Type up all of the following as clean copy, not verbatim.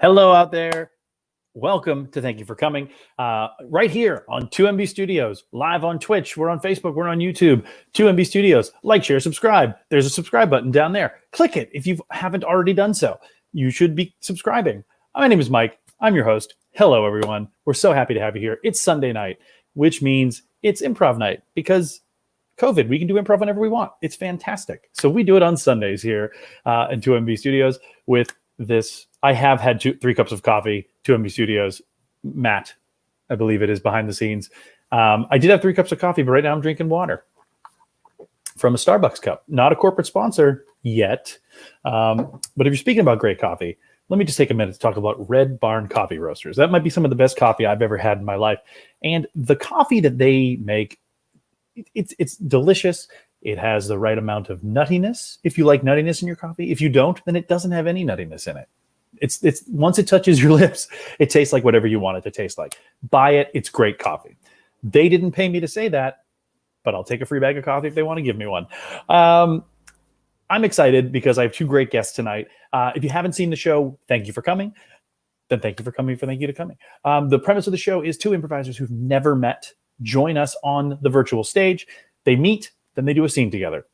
Hello out there. Welcome to Thank You for Coming. Right here on 2MB Studios, live on Twitch. We're on Facebook. We're on YouTube. 2MB Studios. Like, share, subscribe. There's a subscribe button down there. Click it if you haven't already done so. You should be subscribing. My name is Mike. I'm your host. Hello, everyone. We're so happy to have you here. It's Sunday night, which means it's improv night because COVID, we can do improv whenever we want. It's fantastic. So we do it on Sundays here in 2MB Studios with this. I have had 3 cups of coffee, 2MB Studios. Matt, I believe it is behind the scenes. I did have 3 cups of coffee, but right now I'm drinking water from a Starbucks cup. Not a corporate sponsor yet. But if you're speaking about great coffee, let me just take a minute to talk about Red Barn Coffee Roasters. That might be some of the best coffee I've ever had in my life. And the coffee that they make, it's delicious. It has the right amount of nuttiness. If you like nuttiness in your coffee, if you don't, then it doesn't have any nuttiness in it. It's once it touches your lips, it tastes like whatever you want it to taste like. Buy it. It's great coffee. They didn't pay me to say that, but I'll take a free bag of coffee if they want to give me one. I'm excited because I have 2 great guests tonight. If you haven't seen the show, thank you for coming. Then thank you for coming for thank you to coming. The premise of the show is 2 improvisers who've never met join us on the virtual stage. They meet, then they do a scene together.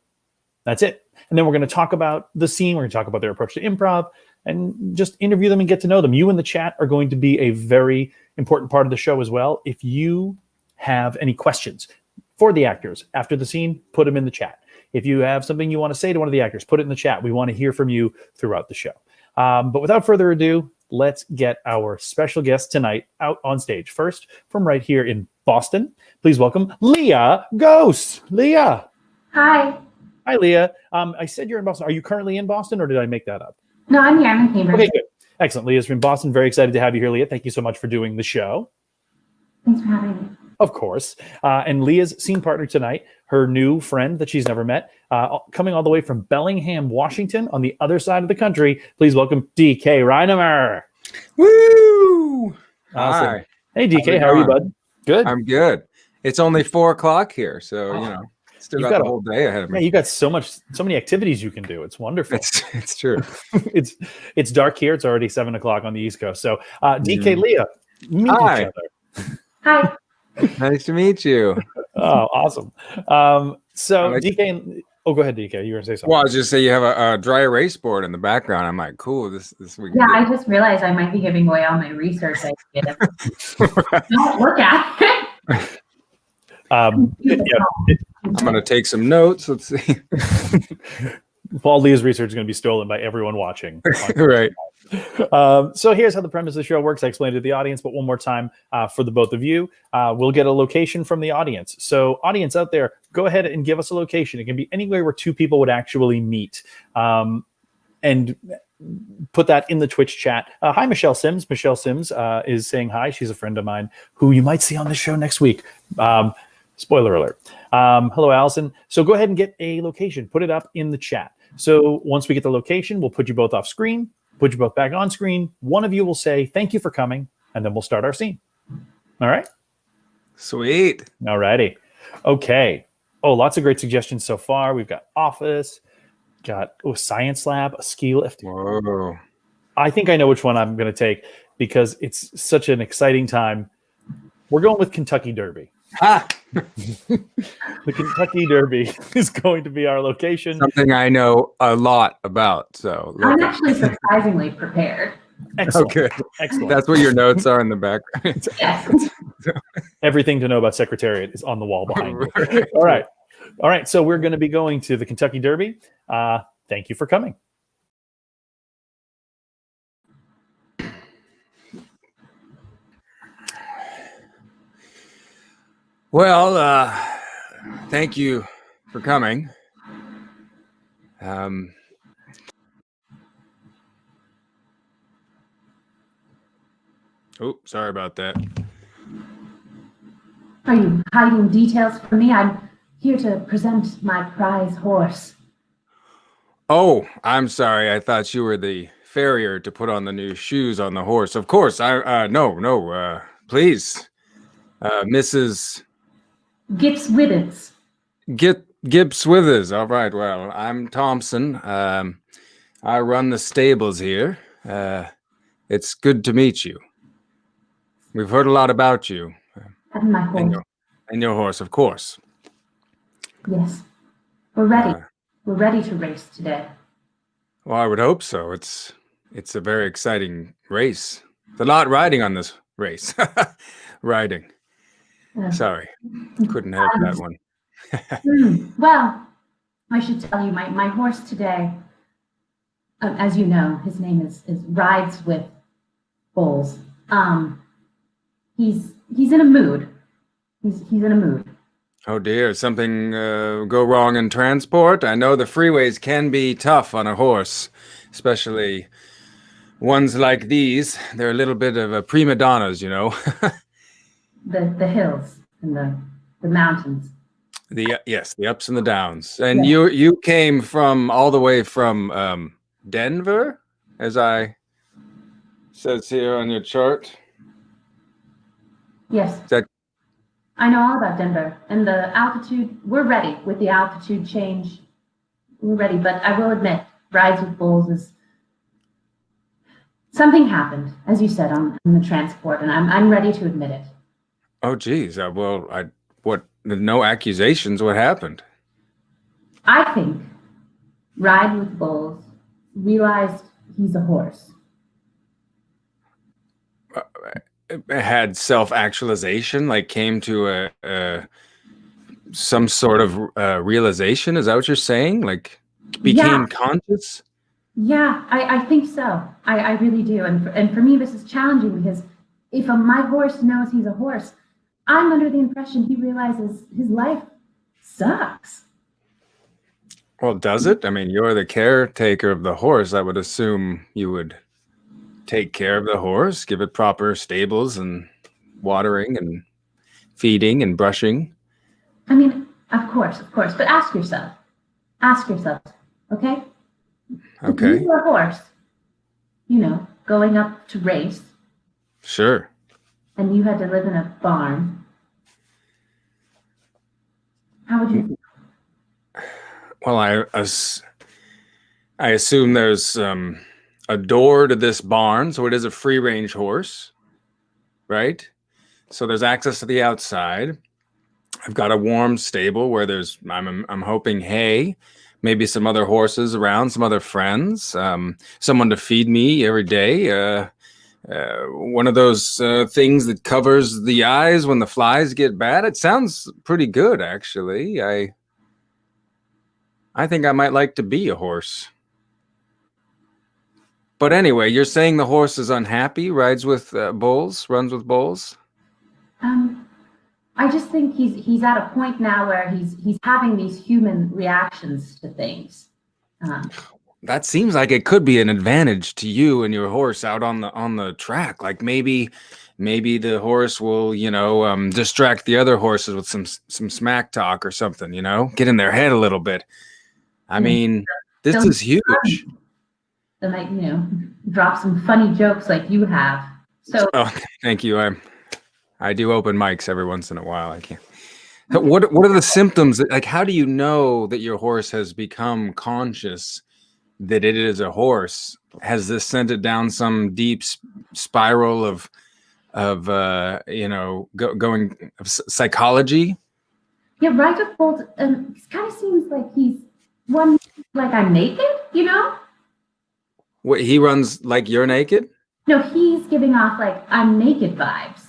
That's it. And then we're going to talk about the scene. We're going to talk about their approach to improv and just interview them and get to know them. You in the chat are going to be a very important part of the show as well. If you have any questions for the actors after the scene, put them in the chat. If you have something you want to say to one of the actors, put it in the chat. We want to hear from you throughout the show. But without further ado, let's get our special guest tonight out on stage. First, from right here in Boston, please welcome Leah Gose. Leah. Hi. Hi, Leah. I said you're in Boston. Are you currently in Boston, or did I make that up? No, I'm here. I'm in Cambridge. Okay, good. Excellent. Leah's from Boston. Very excited to have you here, Leah. Thank you so much for doing the show. Thanks for having me. Of course. And Leah's scene partner tonight, her new friend that she's never met, coming all the way from Bellingham, Washington, on the other side of the country. Please welcome DK Reinemer. Woo! Awesome. Hi. Hey, DK. How are you, bud? Good. I'm good. It's only 4:00 here, so still got the whole day ahead of me. Yeah, you got so many activities you can do. It's wonderful. It's true. it's dark here. It's already 7:00 on the East Coast. So DK, Leah, meet Hi. each other. Hi. Nice to meet you. Oh, awesome. So DK, go ahead, DK. You were gonna say something. Well, I was just say you have a dry erase board in the background. I'm like, cool. This we can Yeah, do. I just realized I might be giving away all my research ideas. Don't look at it. I'm gonna take some notes. Let's see. Paul Leah's research is going to be stolen by everyone watching. Right. So here's how the premise of the show works. I explained it to the audience, but one more time for the both of you. We'll get a location from the audience. So audience out there, go ahead and give us a location. It can be anywhere where 2 people would actually meet. And put that in the Twitch chat. Hi, Michelle Sims. Michelle Sims is saying hi. She's a friend of mine who you might see on the show next week. Spoiler alert. Hello, Allison. So go ahead and get a location. Put it up in the chat. So once we get the location, we'll put you both off screen, put you both back on screen. One of you will say, thank you for coming, and then we'll start our scene. All right? Sweet. All righty. Okay. Oh, lots of great suggestions so far. We've got office, got science lab, a ski lift. Whoa. I think I know which one I'm going to take because it's such an exciting time. We're going with Kentucky Derby. Ha! The Kentucky Derby is going to be our location. Something I know a lot about. So I'm actually surprisingly prepared. Excellent. Okay. Excellent. That's what your notes are in the background. Yes. Everything to know about Secretariat is on the wall behind you. All right. All right. So we're going to be going to the Kentucky Derby. Thank you for coming. Well, thank you for coming. Oh, sorry about that. Are you hiding details from me? I'm here to present my prize horse. Oh, I'm sorry. I thought you were the farrier to put on the new shoes on the horse. Of course. No. Please, Mrs. Gibbs Withers. Gibbs Withers. All right. Well, I'm Thompson. I run the stables here. It's good to meet you. We've heard a lot about you And my horse. and your horse, of course. Yes. We're ready. We're ready to race today. Well, I would hope so. It's a very exciting race. There's a lot riding on this race. Riding. Sorry, couldn't help that one. Well, I should tell you, my horse today, as you know, his name is Rides with Bulls. He's in a mood. He's in a mood. Oh dear, something go wrong in transport? I know the freeways can be tough on a horse, especially ones like these. They're a little bit of a prima donnas, you know. The hills and the mountains. Yes, the ups and the downs. And you came from all the way from Denver, as I says here on your chart. Yes. I know all about Denver and the altitude. We're ready with the altitude change. We're ready, but I will admit, Rides with Bulls is something happened, as you said, on the transport, and I'm ready to admit it. Oh, geez. No accusations. What happened? I think Ride with Bulls realized he's a horse. Had self-actualization, like came to some sort of realization. Is that what you're saying? Like became conscious? Yeah, I think so. I really do. And for me, this is challenging because if my horse knows he's a horse, I'm under the impression he realizes his life sucks. Well, does it? I mean, you're the caretaker of the horse. I would assume you would take care of the horse, give it proper stables and watering and feeding and brushing. I mean, of course. But ask yourself, okay? Okay. If you were a horse, going up to race. Sure. And you had to live in a barn. How would you? Well, I assume there's a door to this barn, so it is a free-range horse, right? So there's access to the outside. I've got a warm stable where I'm hoping hay, maybe some other horses around, some other friends, someone to feed me every day. One of those things that covers the eyes when the flies get bad. It sounds pretty good, actually. I think I might like to be a horse. But anyway, you're saying the horse is unhappy, rides with bulls, runs with bulls? I just think he's at a point now where he's having these human reactions to things. That seems like it could be an advantage to you and your horse out on the track. Like maybe the horse will, distract the other horses with some smack talk or something, get in their head a little bit. I mean, this is huge. They might, drop some funny jokes like you have. So thank you. I do open mics every once in a while. I can't. What are the symptoms? Like, how do you know that your horse has become conscious that it is a horse? Has this sent it down some deep spiral of psychology? Yeah, Rides with Bulls. It kind of seems like he's one like I'm naked. What, he runs like you're naked? No, he's giving off like I'm naked vibes.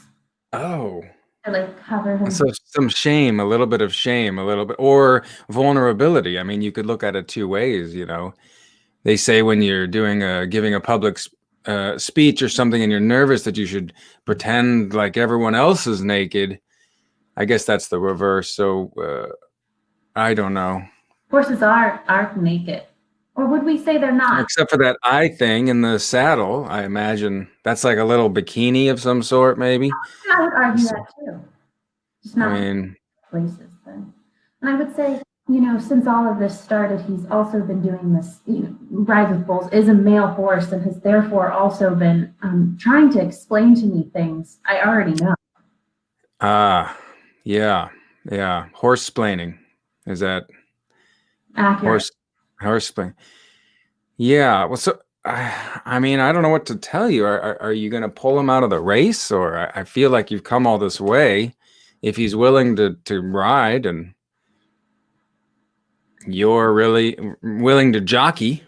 Oh. I like cover him. So some shame, a little bit of shame, a little bit, or vulnerability. I mean, you could look at it two ways, They say when you're giving a public speech or something and you're nervous that you should pretend like everyone else is naked. I guess that's the reverse. So I don't know. Horses are naked. Or would we say they're not? Except for that eye thing in the saddle, I imagine that's like a little bikini of some sort, maybe. I would argue that too. Just not places then. And I would say, since all of this started, he's also been doing this. Rides with Bulls is a male horse and has therefore also been trying to explain to me things I already know. Yeah. Horse-splaining. Is that accurate? Horse-splaining. Yeah. Well, so I mean, I don't know what to tell you. Are you going to pull him out of the race, or I feel like you've come all this way. If he's willing to ride, and you're really willing to jockey,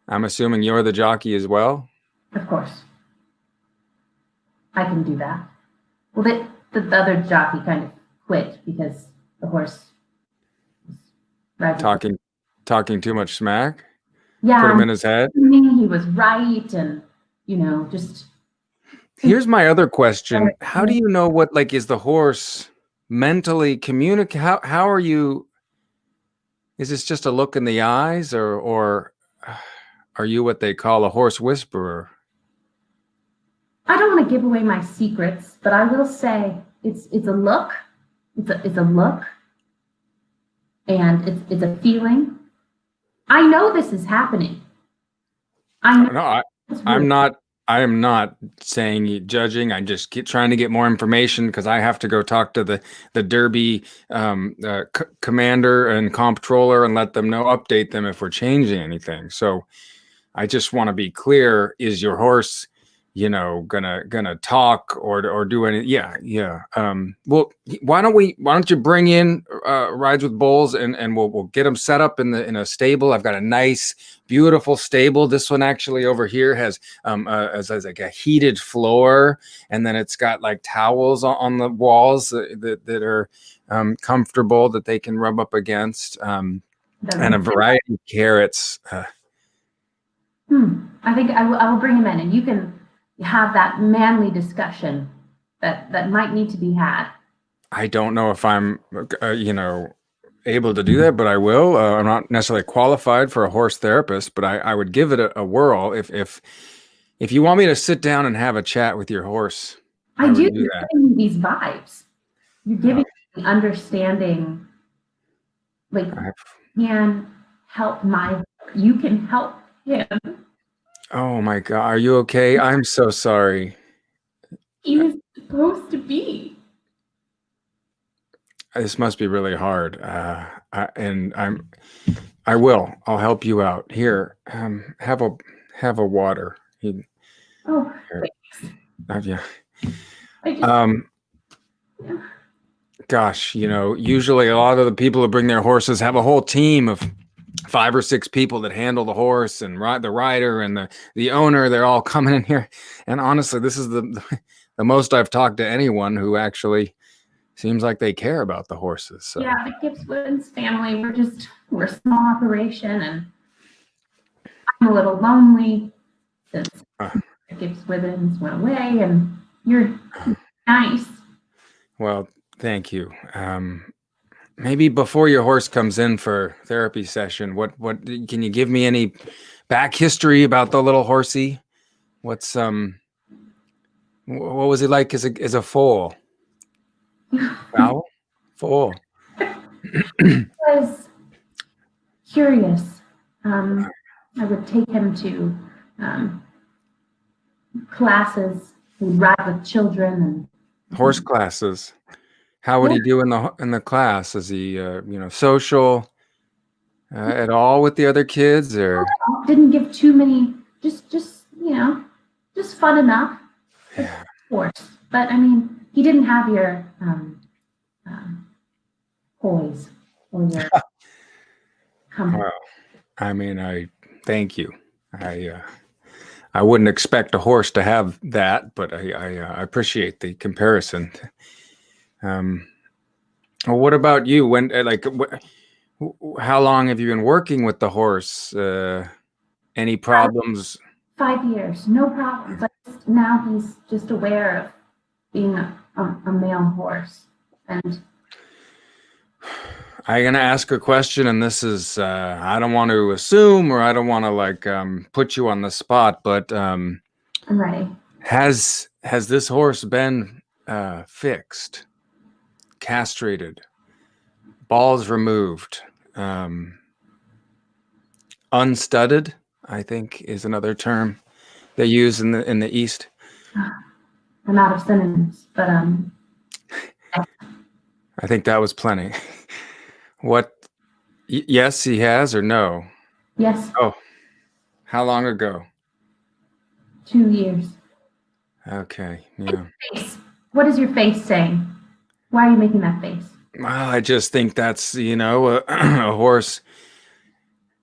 I'm assuming you're the jockey as well. Of course, I can do that. Well, the other jockey kind of quit because the horse was talking too much smack. Yeah, put him in his head. He was right, and just. Here's my other question: how do you know what is the horse mentally communicate? How are you? Is this just a look in the eyes, or are you what they call a horse whisperer? I don't want to give away my secrets, but I will say it's a look. It's a look, and it's a feeling. I know this is happening. I know. No, I am not saying judging. I'm just trying to get more information because I have to go talk to the Derby commander and comptroller and let them know, update them if we're changing anything. So I just want to be clear: is your horse, gonna talk or do anything? Yeah. Well, why don't you bring in Rides with Bulls and we'll get them set up in a stable. I've got a nice, beautiful stable. This one actually over here has as like a heated floor, and then it's got like towels on the walls that are comfortable that they can rub up against, and a variety of carrots. I think I will bring him in, and you can have that manly discussion that might need to be had. I don't know if I'm, able to do that, but I will. I'm not necessarily qualified for a horse therapist, but I would give it a whirl. If you want me to sit down and have a chat with your horse, I do giving you these vibes. You're giving me understanding, like you can help him. Oh my God, are you okay? I'm so sorry. He was supposed to be. This must be really hard. I'll help you out. Here, have a water. Thanks. Yeah. Gosh, usually a lot of the people who bring their horses have a whole team of 5 or 6 people that handle the horse and the rider and the owner. They're all coming in here, and honestly, this is the most I've talked to anyone who actually seems like they care about the horses. So. Yeah, the Gibbs-Woodens family, we're a small operation, and I'm a little lonely since the Gibbs-Woodens went away, and you're nice. Well, thank you. Maybe before your horse comes in for therapy session, what can you give me any back history about the little horsey? What was he like as a foal? Foal? Foal. I was curious. I would take him to classes. We'd ride with children and horse classes. How would he do in the class? Is he social at all with the other kids, or didn't give too many? Just fun enough. Yeah. Of course, but I mean, he didn't have your poise or your comfort. Well, I mean, I thank you. I wouldn't expect a horse to have that, but I appreciate the comparison. Well, what about you? When how long have you been working with the horse? Any problems? 5 years, no problems. But now he's just aware of being a male horse. And I'm gonna ask a question, and this is I don't want to assume, or I don't want to put you on the spot, but I'm ready. Has this horse been fixed, castrated, balls removed, unstudded? I think is another term they use in the East. I'm out of synonyms, but I think that was plenty. What? Yes, he has, or no? Yes. Oh, How long ago? 2 years. Okay, yeah. Face. What is your face saying? Why are you making that face? Well, I just think that's, a horse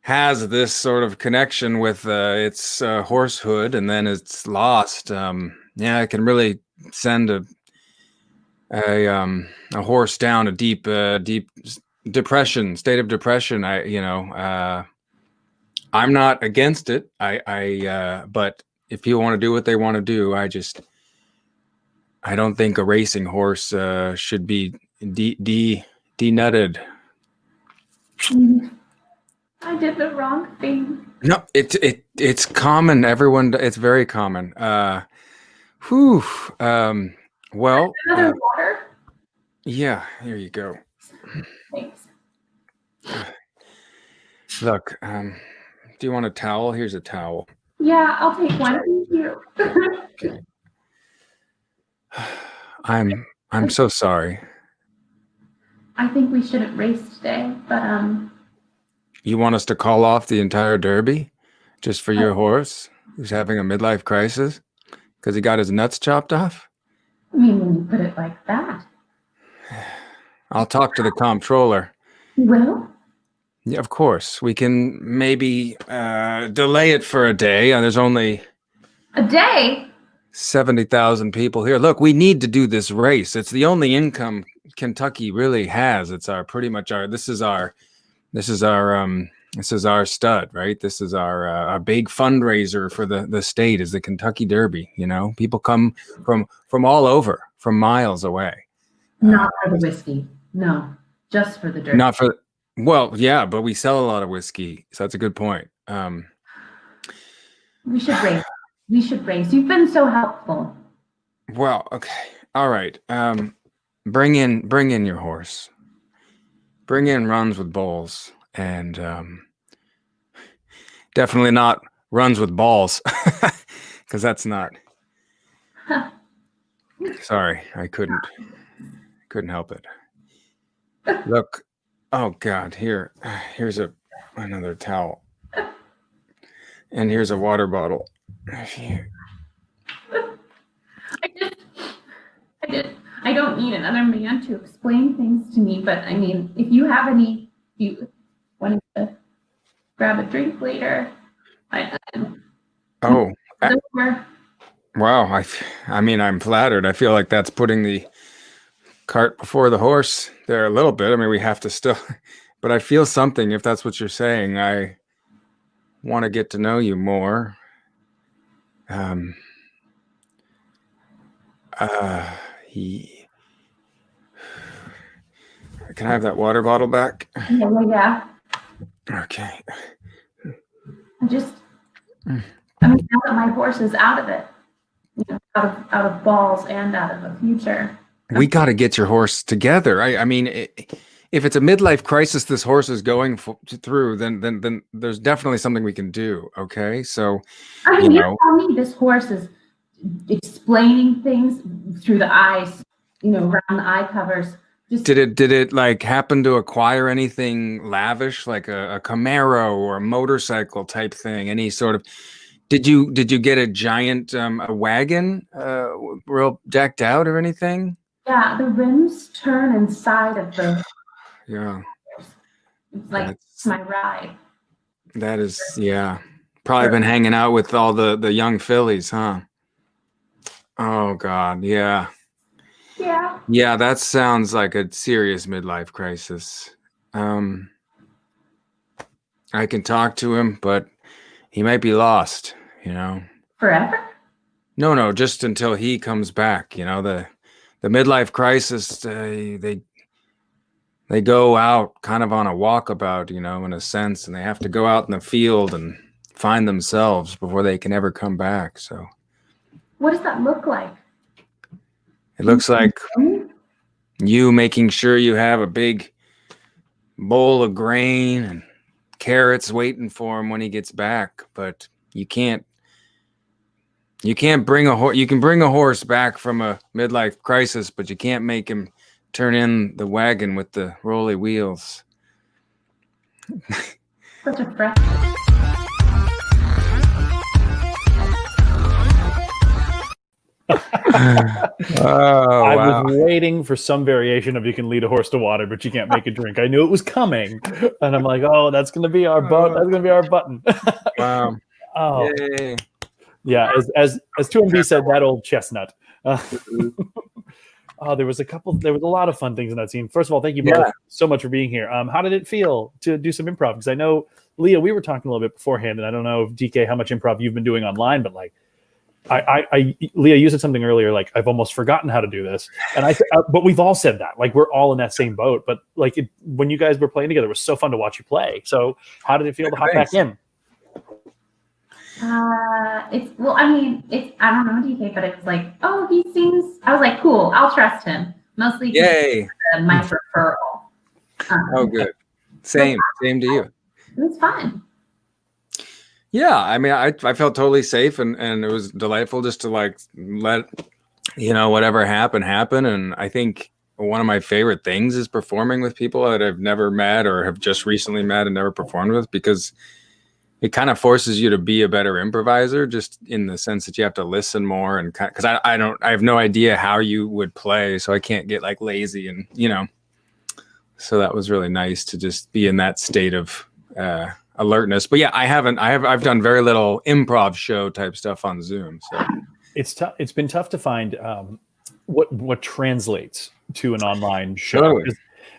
has this sort of connection with its horsehood, and then it's lost. Yeah, it can really send a horse down a deep depression, state of depression. I'm not against it. But if people want to do what they want to do, I don't think a racing horse should be denutted. I did the wrong thing. No, it's common. It's very common. Well, Another water? yeah, here you go. Thanks. Look, do you want a towel? Here's a towel. Yeah, I'll take one. Thank you. Okay. I'm so sorry. I think we shouldn't race today, but You want us to call off the entire derby just for your horse who's having a midlife crisis because he got his nuts chopped off? I mean, when you put it like that. I'll talk to the comptroller. You will? Yeah, of course. We can maybe delay it for a day. There's only A day? 70,000 people here. Look, we need to do this race. It's the only income Kentucky really has. It's this is our stud, right? This is our big fundraiser for the state is the Kentucky Derby. People come from all over, from miles away. Not for the whiskey. No, just for the derby. Not for, well, yeah, but we sell a lot of whiskey, so that's a good point. We should race. We should race. You've been so helpful. Well, okay, all right. Bring in your horse. Bring in runs with bulls, and definitely not runs with balls, because that's not. Sorry, I couldn't help it. Look, oh God, here's another towel, and here's a water bottle. I don't need another man to explain things to me, but I mean, if you want to grab a drink later, Wow, I mean, I'm flattered. I feel like that's putting the cart before the horse there a little bit. I mean, we have to still, but I feel something if that's what you're saying. I want to get to know you more. Can I have that water bottle back? Yeah. Okay. I mean, now that my horse is out of it, out of balls and out of the future. We got to get your horse together. I mean, if it's a midlife crisis this horse is going through, then there's definitely something we can do. Okay, so I mean, you're telling me this horse is explaining things through the eyes, around the eye covers. Did it like happen to acquire anything lavish, like a Camaro or a motorcycle type thing? Any sort of? Did you get a giant a wagon, real decked out or anything? Yeah, the rims turn inside of the. Yeah. It's like my ride. That is, yeah. Probably been hanging out with all the young fillies, huh? Oh God, yeah. Yeah. Yeah, that sounds like a serious midlife crisis. I can talk to him, but he might be lost, Forever? No, just until he comes back. The midlife crisis, they go out kind of on a walkabout, in a sense, and they have to go out in the field and find themselves before they can ever come back. So what does that look like? It looks like you making sure you have a big bowl of grain and carrots waiting for him when he gets back, but you can't bring a horse. You can bring a horse back from a midlife crisis, but you can't make him turn in the wagon with the rolly wheels. Such a fresh. I wow. was waiting for some variation of you can lead a horse to water, but you can't make it drink. I knew it was coming, and I'm like, oh, that's going to be our button. That's going to be our button. Wow. Oh, Yay. yeah. As 2MB said, that old chestnut. Oh, there was a lot of fun things in that scene. First of all, thank you both so much for being here. How did it feel to do some improv? Because I know, Leah, we were talking a little bit beforehand, and I don't know, DK, how much improv you've been doing online, but like, Leah, you said something earlier, like, I've almost forgotten how to do this. And but we've all said that, like, we're all in that same boat. But like, when you guys were playing together, it was so fun to watch you play. So how did it feel to hop back in? I don't know DK, but it was like, oh, he seems, I was like, cool, I'll trust him. Mostly my referral. Oh, good. Same to you. It was fun. Yeah, I mean, I felt totally safe, and it was delightful just to like let, whatever happen. And I think one of my favorite things is performing with people that I've never met or have just recently met and never performed with, because it kind of forces you to be a better improviser, just in the sense that you have to listen more, and because I have no idea how you would play, so I can't get like lazy, and so that was really nice to just be in that state of alertness. But yeah, I've done very little improv show type stuff on Zoom, so it's tough. It's been tough to find what translates to an online show,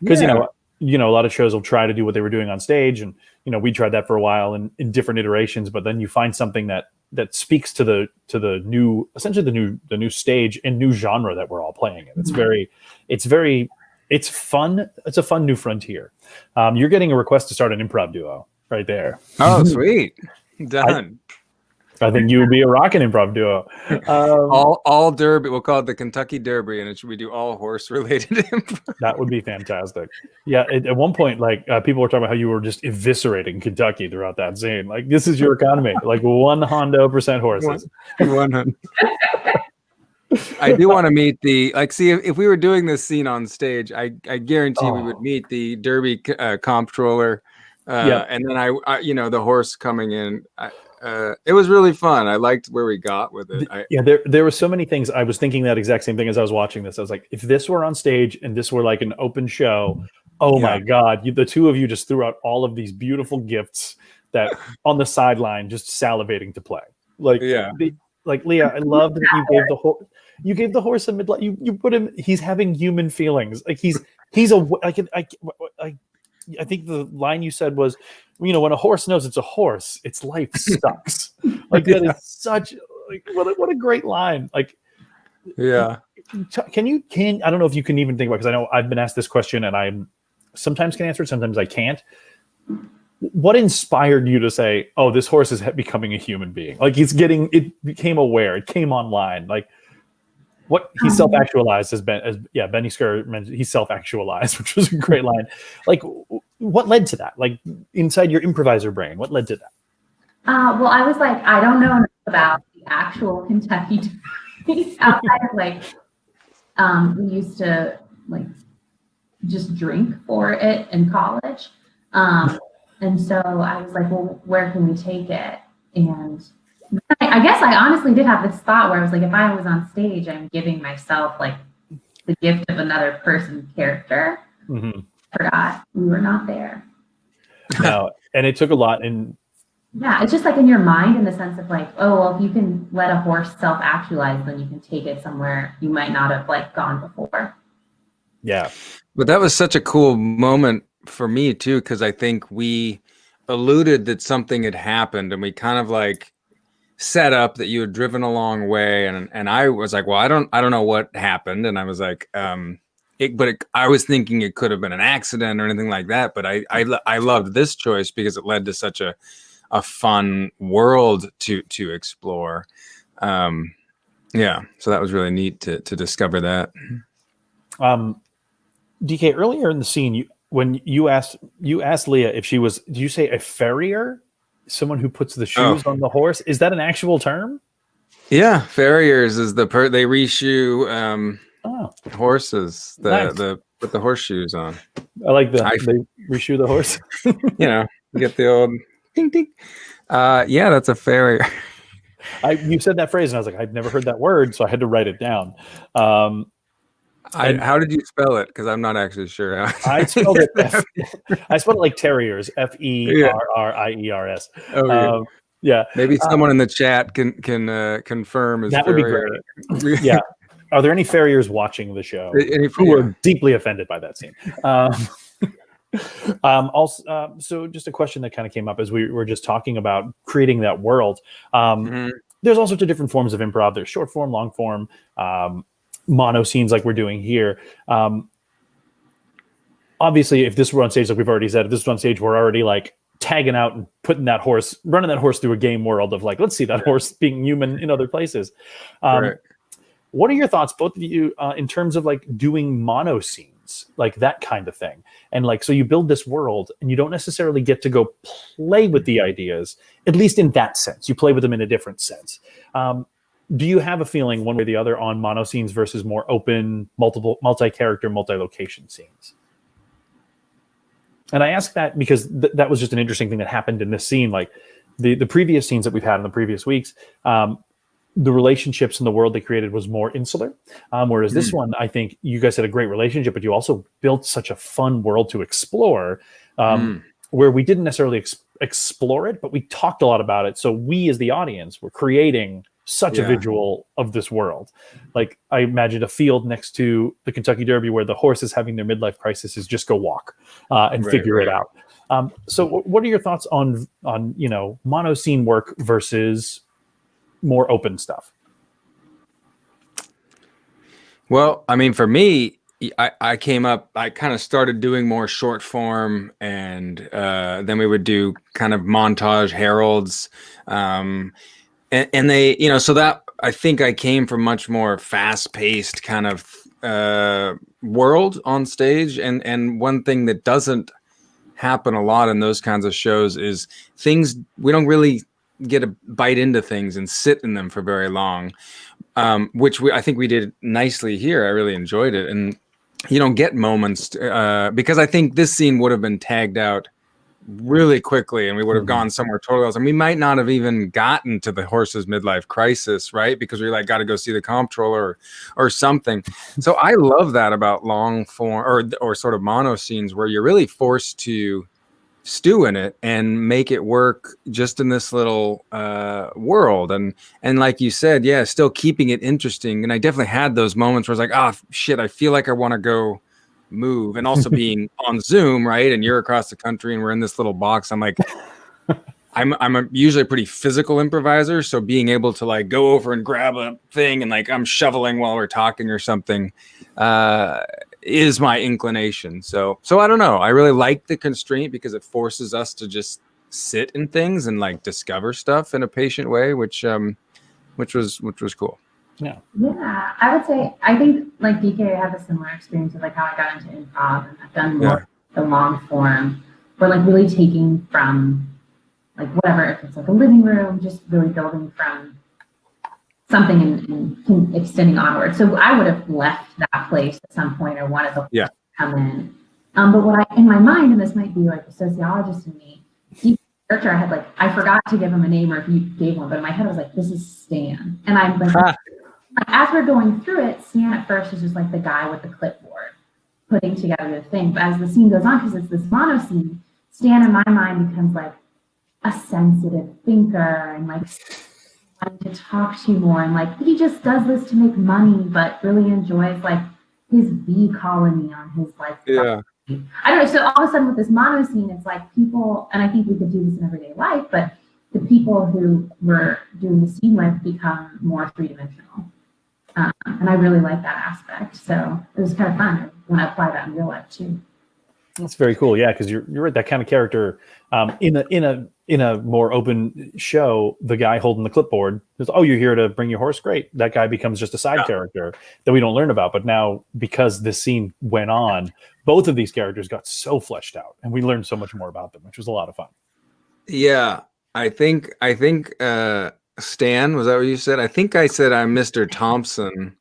because a lot of shows will try to do what they were doing on stage, and we tried that for a while in different iterations, but then you find something that speaks to the new, essentially the new stage and new genre that we're all playing in. It's fun. It's a fun new frontier. You're getting a request to start an improv duo right there. Oh, sweet. Done. I think you would be a rockin' improv duo. All Derby. We'll call it the Kentucky Derby, and we do all horse related improv. That would be fantastic. Yeah. At one point, like people were talking about how you were just eviscerating Kentucky throughout that scene. Like, this is your economy, like 100% horses. 100. I do want to meet see if we were doing this scene on stage, I guarantee we would meet the Derby comptroller, and then I the horse coming in. It was really fun. I liked where we got with it. There were so many things. I was thinking that exact same thing as I was watching this. I was like, if this were on stage and this were like an open show, my God, the two of you just threw out all of these beautiful gifts that on the sideline, just salivating to play. Like, like Leah, I loved that you gave the horse a midlife. You put him. He's having human feelings. Like he's I think the line you said was, when a horse knows it's a horse, its life sucks. Like that is such what a great line. Like, can I don't know if you can even think about, because I know I've been asked this question and I sometimes can answer it, sometimes I can't. What inspired you to say, oh, this horse is becoming a human being? Like it became aware, it came online. Like, what he self-actualized as Benny Skur mentioned, he self-actualized, which was a great line. Like, what led to that? Like, inside your improviser brain, what led to that? Well, I was like, I don't know enough about the actual Kentucky Derby outside of we used to just drink for it in college. And so I was like, well, where can we take it? And I guess I honestly did have this thought where I was like, if I was on stage, I'm giving myself the gift of another person's character. Mm-hmm. Forgot we were not there. No, and it took a lot. And it's just in your mind, in the sense of if you can let a horse self-actualize, then you can take it somewhere you might not have gone before. Yeah, but that was such a cool moment for me too, because I think we alluded that something had happened, and we kind of set up that you had driven a long way, and I was like, well, I don't know what happened, and I was like, I was thinking it could have been an accident or anything like that, but I loved this choice because it led to such a fun world to explore. So that was really neat to discover that. DK, earlier in the scene, when you asked Leah if she was, did you say a farrier? Someone who puts the shoes on the horse? Is that an actual term? Yeah, farriers is they reshoe horses. Put the horseshoes on. I like that. They reshoe the horse. You get the old ding ding. That's a farrier. You said that phrase, and I was like, I've never heard that word, so I had to write it down. How did you spell it? Because I'm not actually sure. I spelled it. I spelled it like terriers. Ferriers. Oh, yeah. Maybe someone in the chat can confirm. That would be great. Yeah. Are there any farriers watching the show who are deeply offended by that scene? Also, so just a question that kind of came up as we were just talking about creating that world. There's all sorts of different forms of improv. There's short form, long form, mono scenes like we're doing here. Obviously, if this were on stage, like we've already said, if this was on stage, we're already like tagging out and running that horse through a game world of like, let's see that horse being human in other places. What are your thoughts, both of you, in terms of like doing mono scenes, like that kind of thing? And like, so you build this world and you don't necessarily get to go play with the ideas, at least in that sense. You play with them in a different sense. Do you have a feeling one way or the other on mono scenes versus more open, multi-character, multi-location scenes? And I ask that because that was just an interesting thing that happened in this scene. Like the previous scenes that we've had in the previous weeks, the relationships in the world they created was more insular. Whereas this one, I think you guys had a great relationship, but you also built such a fun world to explore where we didn't necessarily explore it, but we talked a lot about it. So we as the audience were creating such a visual of this world. Like I imagined a field next to the Kentucky Derby where the horses having their midlife crisis is just go walk and figure it out. So what are your thoughts on mono scene work versus more open stuff? Well, I mean, for me, I came up, I kind of started doing more short form, and then we would do kind of montage heralds. And they, so that I think I came from much more fast paced kind of world on stage. And one thing that doesn't happen a lot in those kinds of shows is we don't really get a bite into things and sit in them for very long, which I think we did nicely here. I really enjoyed it. And you don't get moments because I think this scene would have been tagged out really quickly and we would have gone somewhere totally else. And we might not have even gotten to the horse's midlife crisis, right? Because we're like, got to go see the comptroller or something. So I love that about long form or sort of mono scenes where you're really forced to stew in it and make it work just in this little world. And like you said, still keeping it interesting. And I definitely had those moments where I was like, shit, I feel like I want to go move. And also being on Zoom, right? And you're across the country and we're in this little box. I'm like, I'm usually a pretty physical improviser. So being able to like go over and grab a thing and like I'm shoveling while we're talking or something is my inclination. So I don't know. I really like the constraint because it forces us to just sit in things and like discover stuff in a patient way, which was cool. Yeah, I would say I think like DK had a similar experience of like how I got into improv and I've done more the long form. We're like really taking from like whatever, if it's like a living room, just really building from something and extending onward. So I would have left that place at some point or wanted to come in. But what in my mind, and this might be like a sociologist in me, deep character, I had like, I forgot to give him a name or if you gave one, but in my head I was like, this is Stan. And I'm like, as we're going through it, Stan at first is just like the guy with the clipboard putting together the thing. But as the scene goes on, because it's this mono scene, Stan in my mind becomes like a sensitive thinker and like to talk to you more, and like he just does this to make money but really enjoys like his bee colony on his like I don't know. So all of a sudden with this mono scene, it's like people, and I think we could do this in everyday life, but the people who we're doing the scene with become more three-dimensional, and I really like that aspect. So it was kind of fun when I apply that in real life too. That's very cool. Yeah, because you're right. That kind of character in a more open show, the guy holding the clipboard says, "Oh, you're here to bring your horse? Great." That guy becomes just a side character that we don't learn about. But now, because this scene went on, both of these characters got so fleshed out, and we learned so much more about them, which was a lot of fun. Yeah, I think Stan, was that what you said? I think I said I'm Mr. Thompson.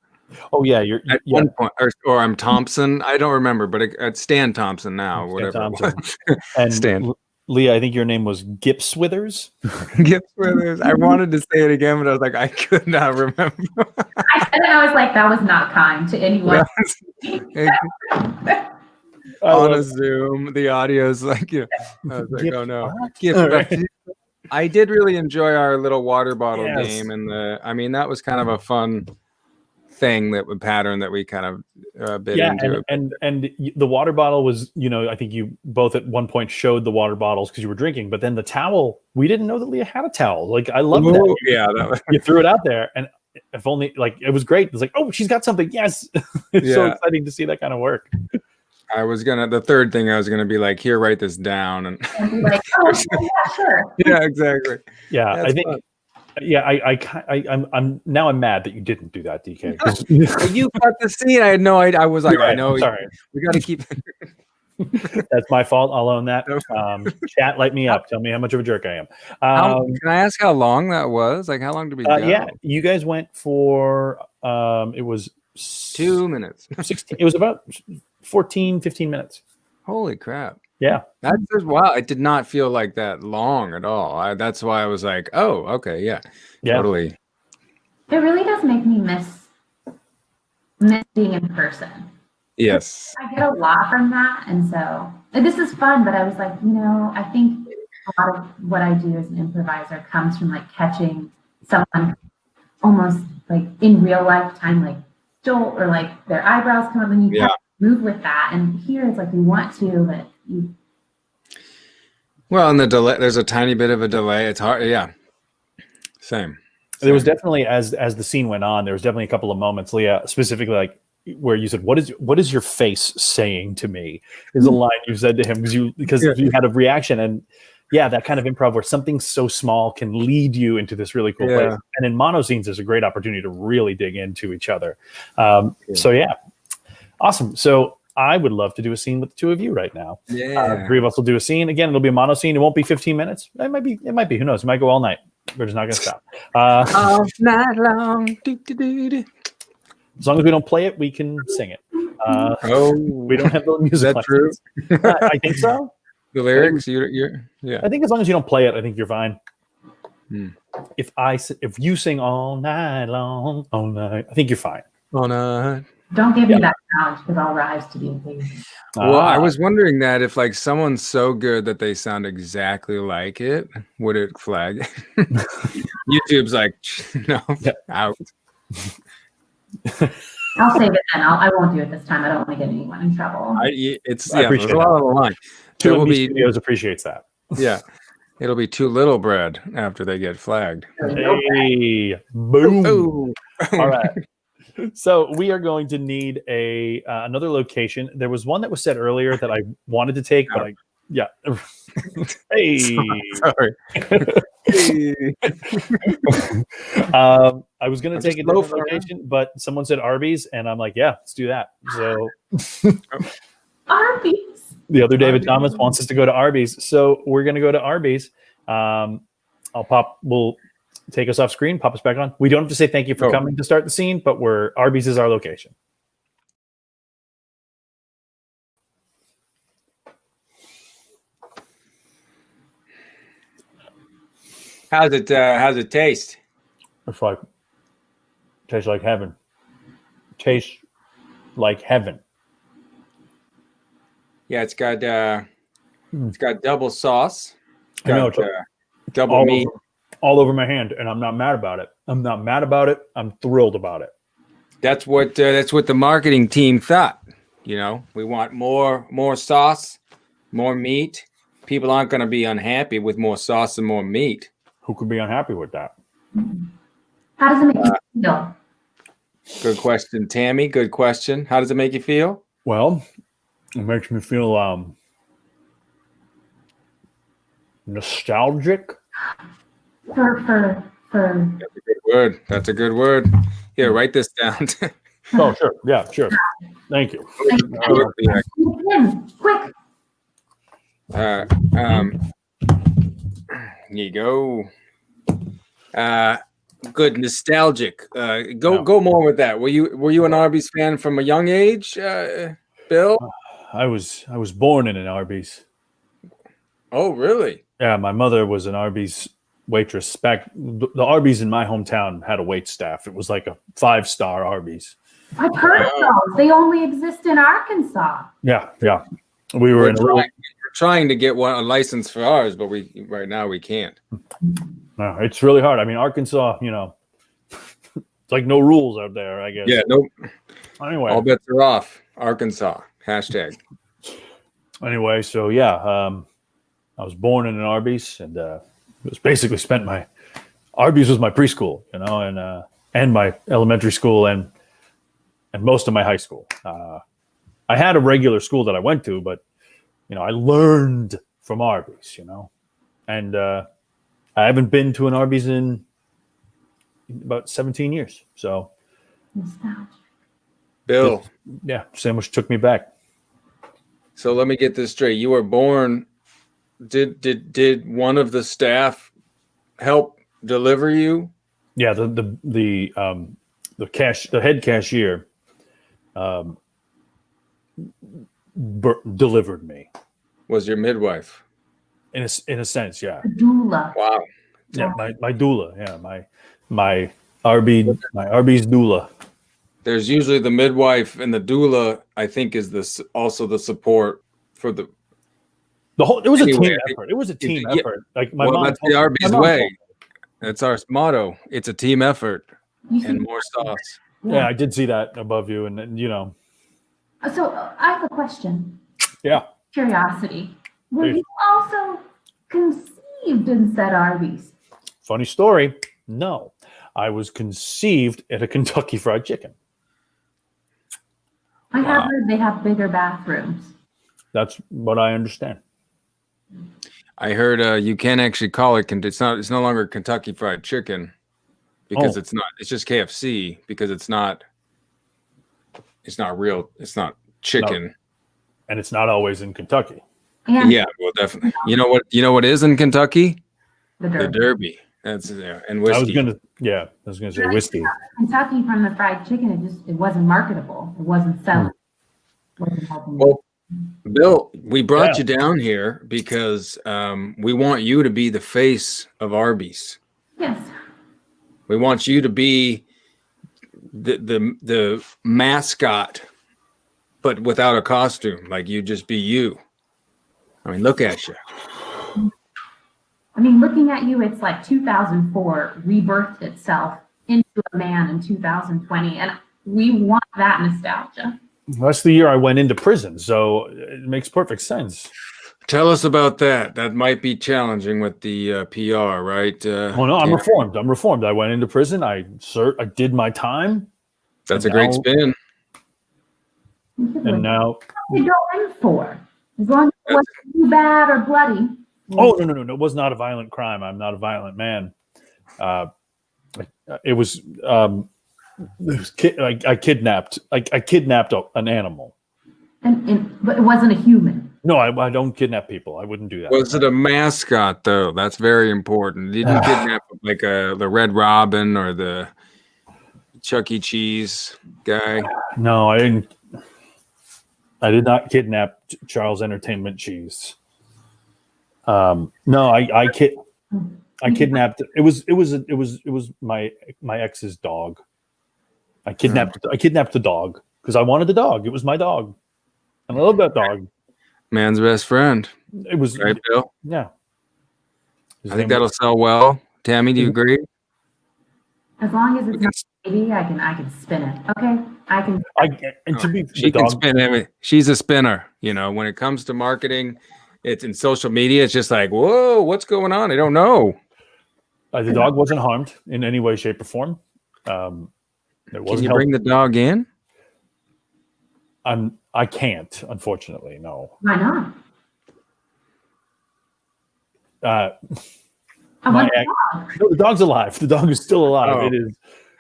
Oh yeah, you're at one point, or I'm Thompson. I don't remember, but it's Stan Thompson now. Stan whatever. Thompson. And Stan. Leah, I think your name was Gips Withers. Gips Withers. I wanted to say it again, but I was like, I could not remember. I said it, I was like, that was not kind to anyone. On a Zoom, the audio is like, I was like, oh no. I did really enjoy our little water bottle game, and that was kind of a fun thing, pattern that we kind of bit into. And the water bottle was, I think you both at one point showed the water bottles because you were drinking, but then the towel, we didn't know that Leah had a towel. Like, I love that. You threw it out there, and if only, like, it was great. It was like, oh, she's got something. Yes. It's so exciting to see that kind of work. The third thing I was gonna be like, here, write this down, and be like, oh, yeah, sure. Yeah, exactly. Yeah, I think fun. I'm mad that you didn't do that, DK. You got the scene. I had no idea. I was like, right. I know. Sorry. We got to keep. That's my fault. I'll own that. Chat, light me up. Tell me how much of a jerk I am. Can I ask how long that was? Like, how long did we go? Yeah, you guys went for it was 2 minutes. 16. It was about 15 minutes. Holy crap. Yeah. That's wow. It did not feel like that long at all. That's why I was like, oh, okay. Yeah. Totally. It really does make me miss being in person. Yes. I get a lot from that. And so this is fun, but I was like, I think a lot of what I do as an improviser comes from like catching someone almost like in real life time, like jolt, or like their eyebrows come up, and you have to move with that. And here it's like you want to, but you. Well, and the delay, there's a tiny bit of a delay. It's hard. Yeah. Same. There was definitely, as the scene went on, there was definitely a couple of moments, Leah, specifically like where you said, what is your face saying to me? Is a line you said to him because you had a reaction. And that kind of improv where something so small can lead you into this really cool place. And in mono scenes, there's a great opportunity to really dig into each other. Awesome. So I would love to do a scene with the two of you right now. The three of us will do a scene. Again, it'll be a mono scene. It won't be 15 minutes. It might be. Who knows? It might go all night. We're just not going to stop. All night long. As long as we don't play it, we can sing it. We don't have the music. Is that true? I think so. The lyrics, I think as long as you don't play it, I think you're fine. If you sing all night long, all night, I think you're fine. All night. Don't give me that challenge because I'll rise to the occasion. Well, I was wondering that if like someone's so good that they sound exactly like it, would it flag? YouTube's like, no, out. I'll save it then. I won't do it this time. I don't want to get anyone in trouble. There's a lot on the line. There will be Studios appreciates that. Yeah. It'll be too little bread after they get flagged. Hey, boom. All right. So we are going to need another location. There was one that was said earlier that I wanted to take, but hey. Sorry. I was going to take a different location, but someone said Arby's, and I'm like, yeah, let's do that. So Arby's. The other David Thomas wants us to go to Arby's, so we're going to go to Arby's. We'll take us off screen, pop us back on. We don't have to say thank you for coming to start the scene, but Arby's is our location. How's it taste? It's like tastes like heaven. Tastes like heaven. Yeah, it's got double sauce. I know, it's double meat. All over my hand, and I'm not mad about it. I'm thrilled about it. That's what the marketing team thought. We want more sauce, more meat. People aren't going to be unhappy with more sauce and more meat. Who could be unhappy with that? How does it make you feel? Good question, Tammy. Good question. How does it make you feel? Well, it makes me feel nostalgic. For That's a good word. That's a good word. Here, write this down. Oh, sure. Yeah, sure. Thank you. Quick. Here you go. Good, nostalgic. Go more with that. Were you an Arby's fan from a young age, Bill? I was born in an Arby's. Oh, really? Yeah, my mother was an Arby's waitress. Back the Arby's in my hometown had a wait staff. It was like a 5-star Arby's. I've heard of those. They only exist in Arkansas. Yeah. We were We're trying to get a license for ours, but right now we can't. No, it's really hard. I mean, Arkansas, it's like no rules out there, I guess. Yeah, nope. Anyway, All bets are off. Arkansas. #. Anyway, so yeah, I was born in an Arby's, and it was basically Arby's was my preschool, and my elementary school, and most of my high school. I had a regular school that I went to, but I learned from Arby's, and I haven't been to an Arby's in about 17 years. So, Bill. Yeah, sandwich took me back. So let me get this straight. You were born. Did one of the staff help deliver you? Yeah, the head cashier delivered me. Was your midwife? In a sense, yeah. Doula. Wow. Yeah, my doula. Yeah, my Arby's doula. There's usually the midwife, and the doula, I think, is also the support for the whole. It was a team effort. It was a team effort. Like my mom. That's the Arby's way. That's our motto. It's a team effort and more sauce. Yeah, I did see that above you, and So I have a question. Yeah. Curiosity. Were you also conceived in said Arby's? Funny story. No, I was conceived at a Kentucky Fried Chicken. I have heard they have bigger bathrooms. That's what I understand. I heard you can't actually call it. It's no longer Kentucky Fried Chicken because it's not. It's just KFC because it's not. It's not real. It's not chicken. No. And it's not always in Kentucky. Yeah, well, definitely. You know what is in Kentucky? The Derby. The Derby. That's there, and whiskey. I was gonna say whiskey. Kentucky from the fried chicken, it wasn't marketable. It wasn't selling. Well, Bill, we brought you down here because we want you to be the face of Arby's. Yes. We want you to be the mascot, but without a costume. Like you just be you. I mean, look at you. I mean, looking at you, it's like 2004 rebirthed itself into a man in 2020, and we want that nostalgia. That's the year I went into prison, so it makes perfect sense. Tell us about that. That might be challenging with the PR, right? Well, no, I'm reformed. I went into prison. I did my time. That's a great spin. And now you go in for, as long as it wasn't too bad or bloody. Oh no! It was not a violent crime. I'm not a violent man. It was. I kidnapped. I kidnapped an animal. But it wasn't a human. No, I don't kidnap people. I wouldn't do that. Was it a mascot though? That's very important. Did you kidnap like the Red Robin or the Chuck E. Cheese guy? No, I didn't. I did not kidnap Charles Entertainment Cheese. No, I kidnapped. It was my ex's dog. I kidnapped the dog because I wanted the dog. It was my dog, and I love that dog. Man's best friend. It was right, Bill. Yeah. I think that'll sell well. Tammy, do you agree? As long as it's not a baby, I can spin it. Okay, I can. She can spin it. She's a spinner. When it comes to marketing, it's in social media. It's just like, whoa, what's going on? I don't know. The dog wasn't harmed in any way, shape, or form. Can you bring the dog in? I can't, unfortunately. No. Why not? No, the dog's alive. The dog is still alive. Oh. It is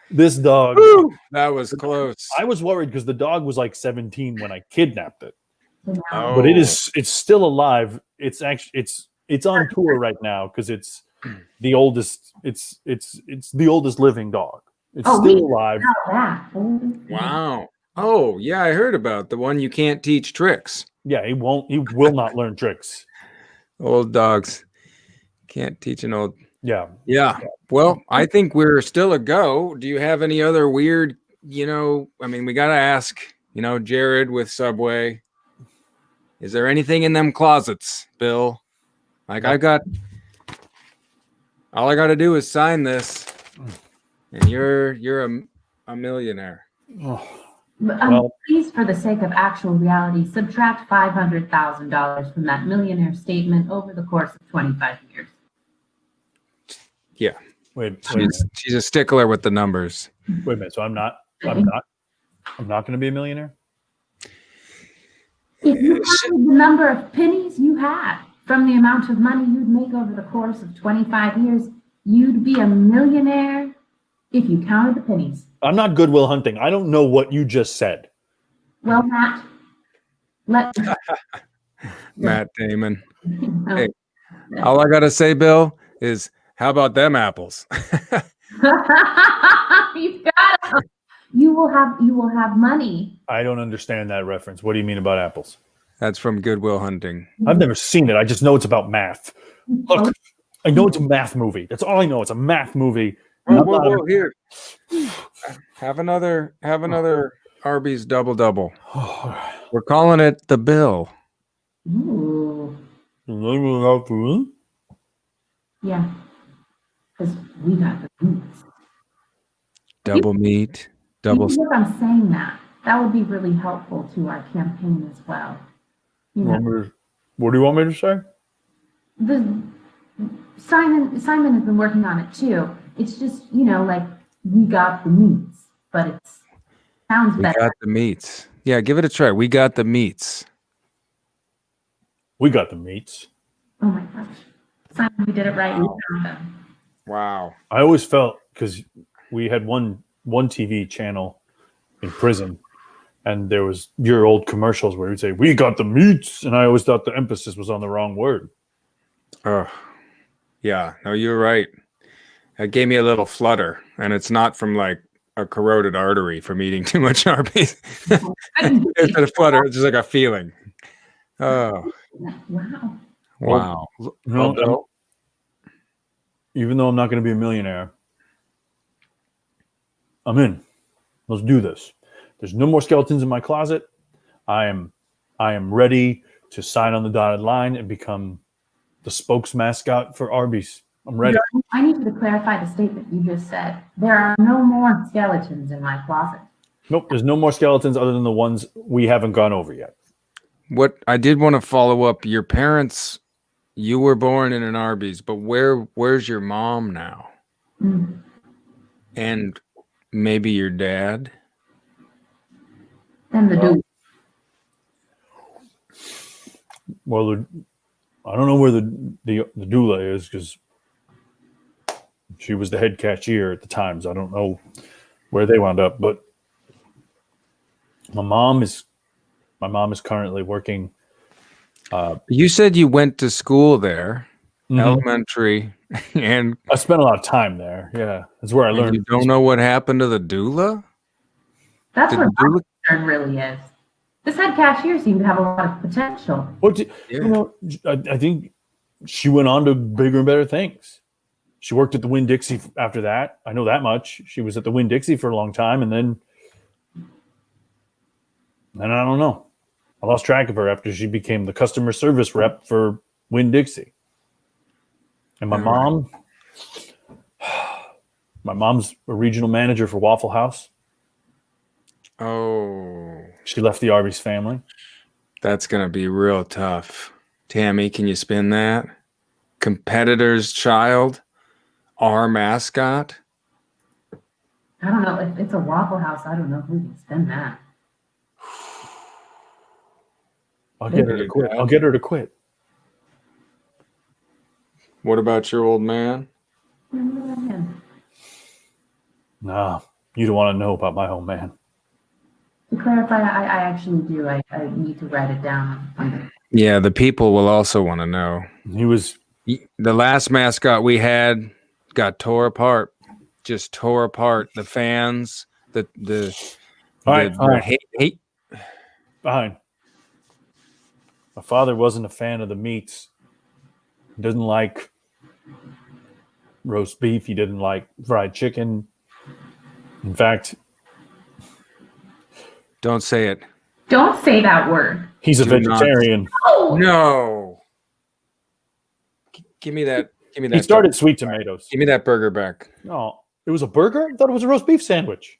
this dog. Woo, that was close. I was worried because the dog was like 17 when I kidnapped it. Oh. But it's still alive. It's actually it's on tour right now because it's the oldest. It's the oldest living dog. It's still alive. Wow. Oh yeah, I heard about the one you can't teach tricks. Yeah, he will not learn tricks. Old dogs. Can't teach an old. Yeah. Yeah. Well, I think we're still a go. Do you have any other weird, I mean, we got to ask, Jared with Subway. Is there anything in them closets, Bill? Like all I got to do is sign this and you're a millionaire. Oh, Please, for the sake of actual reality, subtract $500,000 from that millionaire statement over the course of 25 years. Yeah. Wait. She's a stickler with the numbers. Wait a minute. So I'm not going to be a millionaire? If you counted the number of pennies you had from the amount of money you'd make over the course of 25 years, you'd be a millionaire if you counted the pennies. I'm not Good Will Hunting. I don't know what you just said. Well, Matt, Matt Damon. Hey, all I got to say, Bill, is how about them apples? You've got them. You will have money. I don't understand that reference. What do you mean about apples? That's from Good Will Hunting. I've never seen it. I just know it's about math. Look, I know it's a math movie. That's all I know. It's a math movie. Whoa, here. Have another Arby's double. We're calling it the Bill. Ooh. Yeah. Because we got the meats. Double meat. Double. Even if I'm saying that, that would be really helpful to our campaign as well. What do you want me to say? Simon has been working on it too. It's just, like we got the meats, but it sounds better. We got the meats. Yeah, give it a try. We got the meats. We got the meats. Oh my gosh. Simon, we did it right. Wow. We found them. Wow. I always felt, because we had one TV channel in prison, and there was your old commercials where you'd say, "We got the meats," and I always thought the emphasis was on the wrong word. Oh, yeah. No, you're right. It gave me a little flutter, and it's not from like a corroded artery from eating too much Arby's. It's a flutter. It's just like a feeling. Oh, wow. Well, even though I'm not going to be a millionaire, I'm in. Let's do this. There's no more skeletons in my closet. I am ready to sign on the dotted line and become the spokes mascot for Arby's. I'm ready. I need you to clarify the statement you just said. There are no more skeletons in my closet. Nope, there's no more skeletons other than the ones we haven't gone over yet. What I did want to follow up, your parents, you were born in an Arby's, but where's your mom now? Mm. And maybe your dad? And the dude. Well, I don't know where the doula is, because she was the head cashier at the time, so I don't know where they wound up. But my mom is currently working. You said you went to school there, elementary, and I spent a lot of time there. Yeah, that's where I learned. You don't know what happened to the doula? That's what my concern really is. This head cashier seemed to have a lot of potential. I think she went on to bigger and better things. She worked at the Winn-Dixie after that. I know that much. She was at the Winn-Dixie for a long time, and then I don't know. I lost track of her after she became the customer service rep for Winn-Dixie. And my mom's a regional manager for Waffle House. Oh. She left the Arby's family. That's going to be real tough. Tammy, can you spin that? Competitor's child, our mascot. I don't know. If it's a Waffle House, I don't know if we can spend that. I'll get her to quit. What about your old man? Nah, you don't want to know about my old man. To clarify, I actually do. I need to write it down. Yeah, the people will also want to know. He was the last mascot we had got tore apart. Just tore apart. The fans, hate. Fine. My father wasn't a fan of the meats. He doesn't like roast beef. He didn't like fried chicken. In fact, don't say it. Don't say that word. He's a vegetarian. No. Give me that. He started sweet tomatoes. Give me that burger back. No, it was a burger? I thought it was a roast beef sandwich.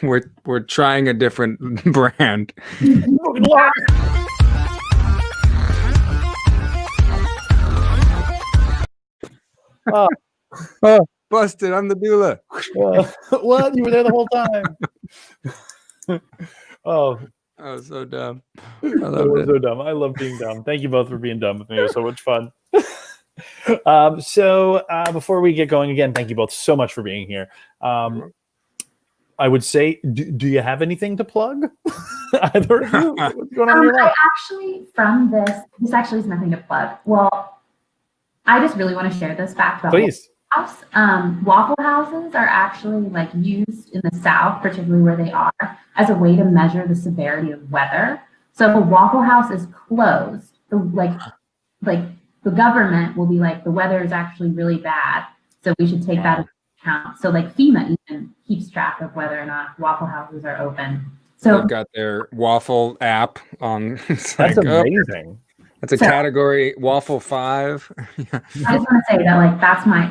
We're trying a different brand. Busted. I'm the doula. What? You were there the whole time. Oh, that was so dumb. So dumb. I love being dumb. Thank you both for being dumb with me. It was so much fun. So before we get going again, thank you both so much for being here. I would say, do you have anything to plug? Either of you? What's going on in your life? Actually, from this actually is nothing to plug. Well, I just really want to share this fact about Please. Waffle House. Waffle houses are actually like used in the South, particularly where they are, as a way to measure the severity of weather. So if a Waffle House is closed, the government will be like, the weather is actually really bad, so we should take that into account. So like FEMA even keeps track of whether or not Waffle Houses are open. So they've got their waffle app on. That's amazing. That's a category, Waffle 5. I just want to say that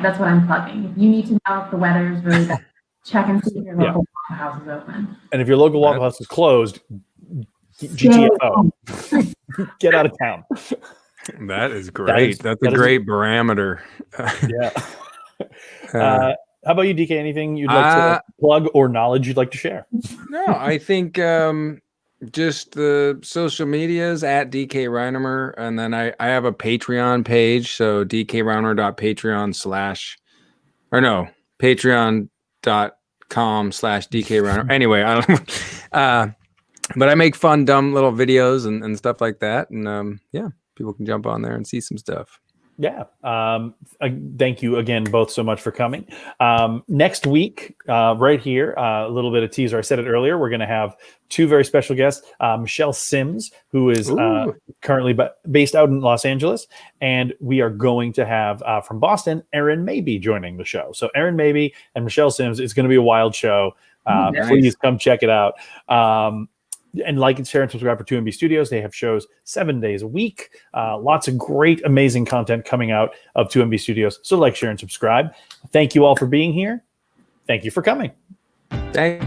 that's what I'm plugging. If you need to know if the weather is really bad, check and see if your local Waffle House is open. And if your local Waffle House is closed, GTFO. Get out of town. That is great. That's a great barometer. Yeah. How about you, DK? Anything you'd like to plug or knowledge you'd like to share? No, I think just the social medias at DK Reinemer, and then I have a Patreon page, so dkreinemer.patreon/ or no, patreon.com/DK Reinemer. Anyway, I don't but I make fun, dumb little videos and stuff like that, and people can jump on there and see some stuff. Yeah. Thank you again both so much for coming. Next week, right here, a little bit of teaser. I said it earlier. We're going to have two very special guests. Michelle Sims, who is currently based out in Los Angeles. And we are going to have from Boston, Erin Maybe joining the show. So Erin Maybe and Michelle Sims, it's going to be a wild show. Nice. Please come check it out. And like and share and subscribe for 2MB Studios. They have shows 7 days a week. Lots of great, amazing content coming out of 2MB Studios. So like, share, and subscribe. Thank you all for being here. Thank you for coming. Thank